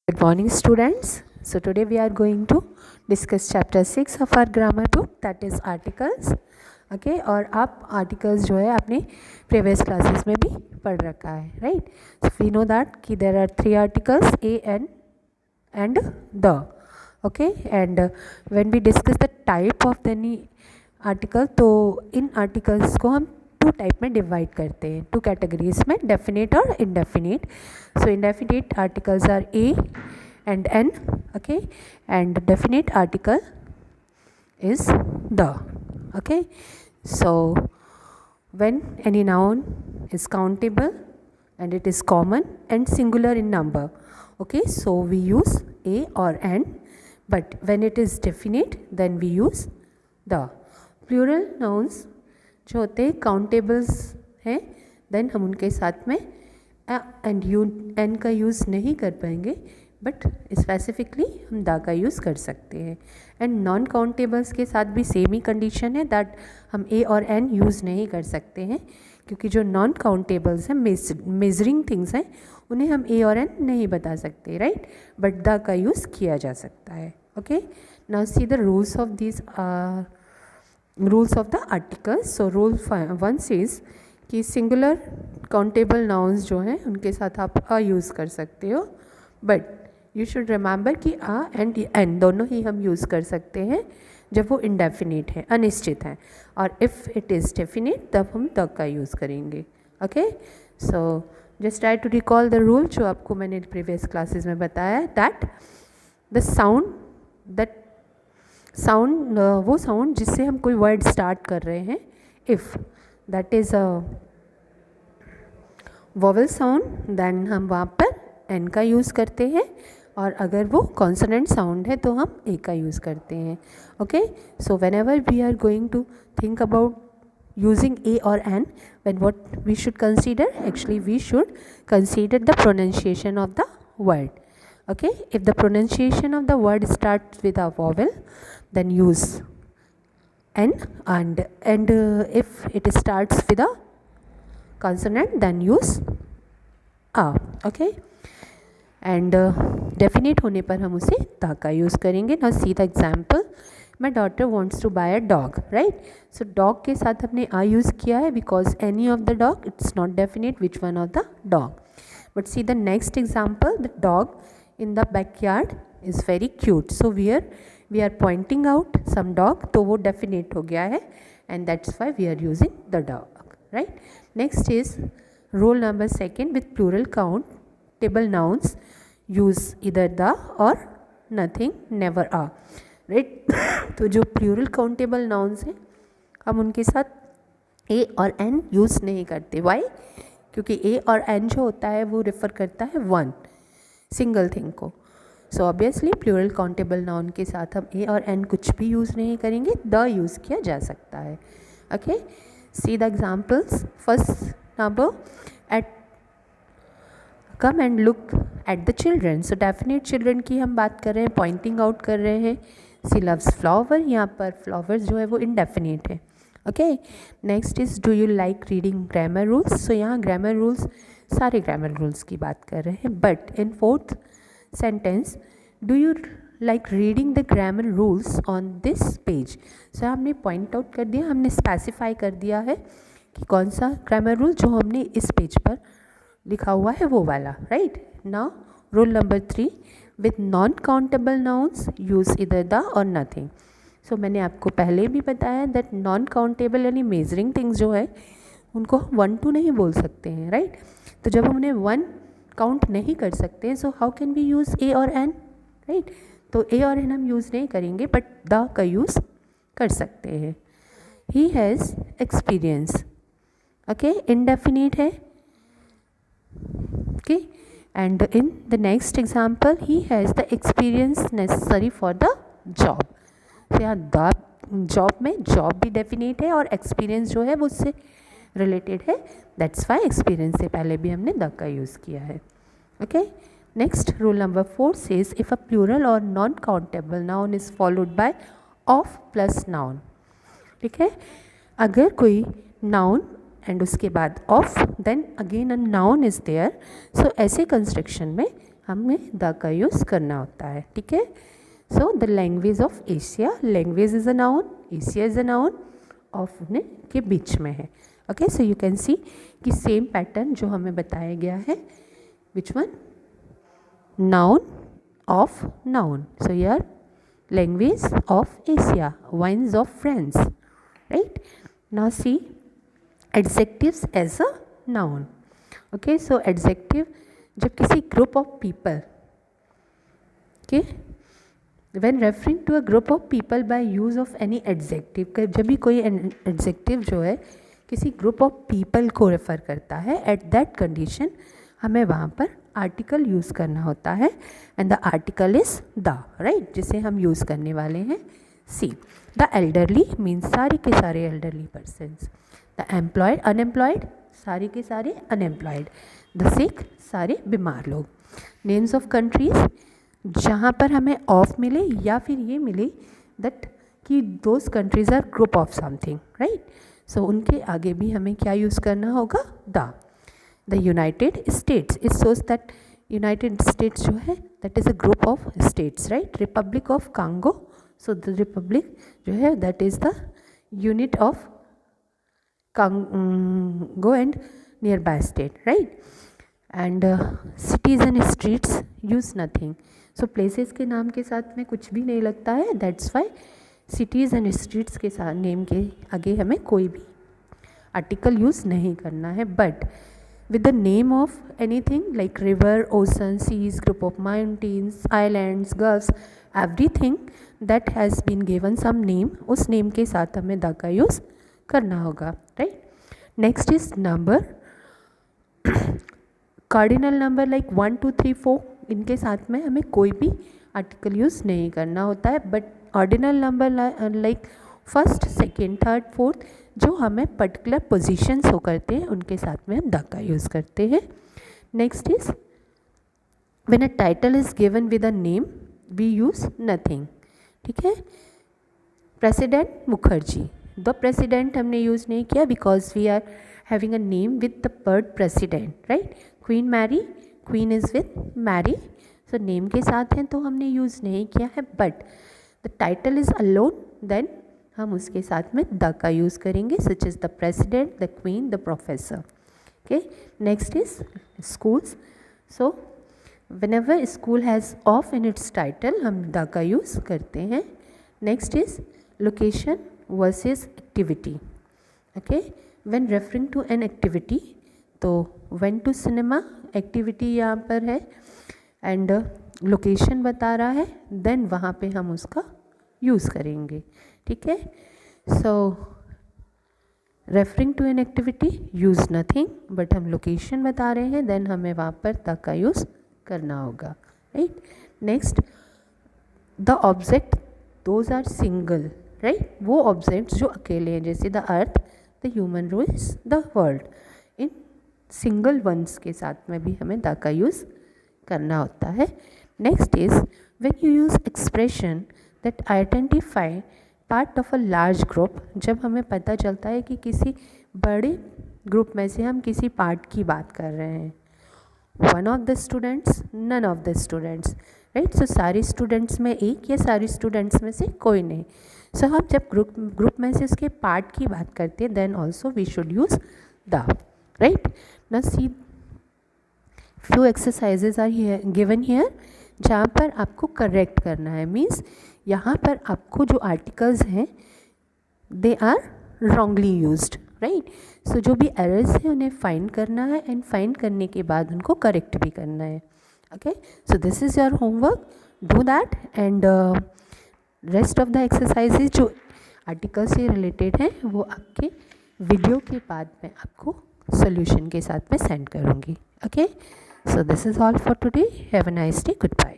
Good morning, students. So today we are going to discuss chapter 6 of our grammar book, that is articles. Okay, और आप articles जो है आपने previous classes में भी पढ़ रखा है, right? So we know that कि there are 3 articles, a, and the. Okay, and when we discuss the type of any article, तो इन articles को हम टू टाइप में डिवाइड करते हैं, टू कैटेगरीज में, डेफिनेट और indefinite. So indefinite articles are a and an. Okay, and definite article is the. Okay, so when any noun is countable and it is common and singular in number, okay, so we use a or an, but when it is definite then we use the. Plural nouns जो होते हैं countables हैं, then हम उनके साथ में and you N का use नहीं कर पाएंगे, बट स्पेसिफिकली हम दा का यूज़ कर सकते हैं. एंड नॉन काउंटेबल्स के साथ भी सेम ही कंडीशन है दैट हम ए और एन यूज़ नहीं कर सकते हैं, क्योंकि जो नॉन काउंटेबल्स हैं, मेजरिंग थिंग्स हैं, उन्हें हम ए और एन नहीं बता सकते, राइट, बट दा का यूज़ किया जा सकता है. Okay, now see the rules of this rules of the articles. So rule 1 says कि सिंगुलर काउंटेबल नाउन्स जो हैं उनके साथ आप अ यूज़ कर सकते हो, बट यू शुड रिमेंबर कि आ एंड एन दोनों ही हम यूज़ कर सकते हैं जब वो इंडेफिनिट है, अनिश्चित हैं, और इफ़ इट इज़ डेफिनिट तब हम द का यूज़ करेंगे. Okay, so just try to recall the rule जो आपको मैंने प्रीवियस क्लासेस में बताया, दैट द साउंड वो साउंड जिससे हम कोई वर्ड स्टार्ट कर रहे हैं, if that is a vowel sound, then हम वहाँ पर एन का यूज़ करते हैं, और अगर वो कॉन्सोनेंट साउंड है तो हम ए का यूज़ करते हैं. Okay, so whenever we are going to think about using a or an, when what we should consider, actually we should consider the pronunciation of the word. Okay, if the pronunciation of the word starts with a vowel, then use n, and if it starts with a consonant, then use a. Okay, and definite होने पर हम उसे ता का use करेंगे. now see the example. My daughter wants to buy a dog, right? So dog के साथ हमने आ यूज़ किया है because any of the dog, it's not definite which one of the dog. But see the next example, the dog in the backyard is very cute. So we are pointing out some dog, तो वो definite हो गया है, and that's why we are using the dog, right? Next is rule number 2. with plural countable nouns use either the or nothing, never a. Right तो जो plural countable nouns हैं हम उनके साथ ए और एन यूज़ नहीं करते. वाई? क्योंकि ए और एन जो होता है वो रेफ़र करता है वन सिंगल थिंग को. So obviously plural countable noun के साथ हम ए और एन कुछ भी यूज़ नहीं करेंगे, द यूज़ किया जा सकता है. Okay, see the examples. First number, at come and look at the children. So definite children की हम बात कर रहे हैं, पॉइंटिंग आउट कर रहे हैं. सी लव्स फ्लावर, यहाँ पर फ्लावर्स जो है वो इनडेफिनेट है. Okay, next is do you like reading grammar rules. So यहाँ ग्रामर रूल्स, सारे ग्रामर रूल्स की बात कर रहे हैं, but in fourth sentence, do you like reading the grammar rules on this page. So हमने पॉइंट आउट कर दिया, हमने स्पेसिफाई कर दिया है कि कौन सा ग्रामर रूल जो हमने इस पेज पर लिखा हुआ है वो वाला, right. Now rule number 3, with non countable nouns use इधर द और नथिंग. सो मैंने आपको पहले भी बताया दैट नॉन काउंटेबल यानी मेजरिंग थिंग्स जो है उनको हम 1 2 नहीं बोल सकते हैं, राइट. तो जब हम उन्हें 1 काउंट नहीं कर सकते, so how can we use a और एन, राइट. तो ए और एन हम यूज़ नहीं करेंगे, बट द का यूज़ कर सकते हैं. He has experience. Okay, indefinite है. Okay, and in the next example, he has the experience necessary for the job. तो यहाँ द जॉब में जॉब भी डेफिनेट है और एक्सपीरियंस जो है वो उससे रिलेटेड है, दैट्स वाई एक्सपीरियंस से पहले भी हमने द का यूज़ किया है. Okay, next rule number 4 says if a plural और non countable noun is followed by of plus noun. ठीक है, अगर कोई नाउन एंड उसके बाद of then again a noun is there, so ऐसे कंस्ट्रक्शन में हमें द का यूज़ करना होता है, ठीक है। So the language of Asia, language is a noun, Asia is a noun, of ने के बीच में है। Okay, so you can see कि सेम पैटर्न जो हमें बताया गया है, which one, noun of noun. So यार language of Asia, wines of France, right. Now see adjectives as a noun. Okay, so adjective जब किसी ग्रुप ऑफ पीपल के when referring to a group of people by use of any adjective, जब भी कोई adjective जो है किसी group of people को रेफ़र करता है, एट दैट कंडीशन हमें वहाँ पर आर्टिकल यूज़ करना होता है, and the article is the, right, जिसे हम यूज़ करने वाले हैं। सी द एल्डरली मीन्स सारे के सारे elderly persons, the employed unemployed सारे के सारे अनएम्प्लॉयड, द सिक सारे बीमार लोग। नेम्स ऑफ कंट्रीज़ जहाँ पर हमें ऑफ मिले या फिर ये मिले दैट कि those countries are group of something, right. So उनके आगे भी हमें क्या यूज़ करना होगा, the United States, it shows that United States जो है that is a group of states, right. Republic of Congo, so the republic जो है that is the unit of Congo and near by state, right. And cities and streets use nothing, so places के नाम के साथ में कुछ भी नहीं लगता है, that's why cities and streets के साथ नेम के आगे हमें कोई भी आर्टिकल यूज़ नहीं करना है। But with the name of anything like river, ocean, seas, group of mountains, islands, gulfs, everything that has been given some name, उस नेम के साथ हमें द का यूज़ करना होगा, right. Next is number, cardinal number like 1 2 3 4, इनके साथ में हमें कोई भी आर्टिकल यूज़ नहीं करना होता है। But ordinal number like first, second, third, fourth जो हमें पर्टिकुलर पोजीशन शो करते हैं उनके साथ में हम द का यूज़ करते हैं। Next is when a title is given with a name we use nothing, ठीक है। प्रेसिडेंट मुखर्जी, द प्रेसिडेंट हमने यूज़ नहीं किया because we are having a name with the word president, right. Queen Mary, queen is with Mary, so name के साथ हैं तो हमने यूज़ नहीं किया है। But the title is alone, then हम उसके साथ में द का यूज़ करेंगे, such is the president, the queen, the professor. Okay, next is schools, so whenever school has of in its title हम द का यूज़ करते हैं। Next is location versus activity. Okay, when referring to an activity, तो went to cinema activity यहाँ पर है and location बता रहा है, देन वहाँ पे हम उसका यूज़ करेंगे, ठीक है। So referring to an activity use nothing, but हम लोकेशन बता रहे हैं, देन हमें वहाँ पर द का यूज़ करना होगा, right. Next the object, those are single, right, वो ऑब्जेक्ट्स जो अकेले हैं, जैसे the earth, the human race, the world, in single ones के साथ में भी हमें द का यूज़ करना होता है। Next is when you use expression that identify part of a large group, जब हमें पता चलता है कि किसी बड़े ग्रुप में से हम किसी पार्ट की बात कर रहे हैं। One of the students, none of the students, right, so सारे स्टूडेंट्स में एक या सारे स्टूडेंट्स में से कोई नहीं। सो हम जब ग्रुप में से उसके पार्ट की बात करते हैं, then also we should use the, right. Now see few exercises are here given here, जहाँ पर आपको करेक्ट करना है, मीन्स यहाँ पर आपको जो आर्टिकल्स हैं they are wrongly used, right. So जो भी एरर्स हैं उन्हें फाइंड करना है एंड फाइंड करने के बाद उनको करेक्ट भी करना है। Okay, so this is your homework, do that and rest of the exercises जो आर्टिकल से रिलेटेड हैं वो आपके वीडियो के बाद में आपको सॉल्यूशन के साथ में सेंड करूँगी। Okay, so this is all for today, have a nice day, good bye.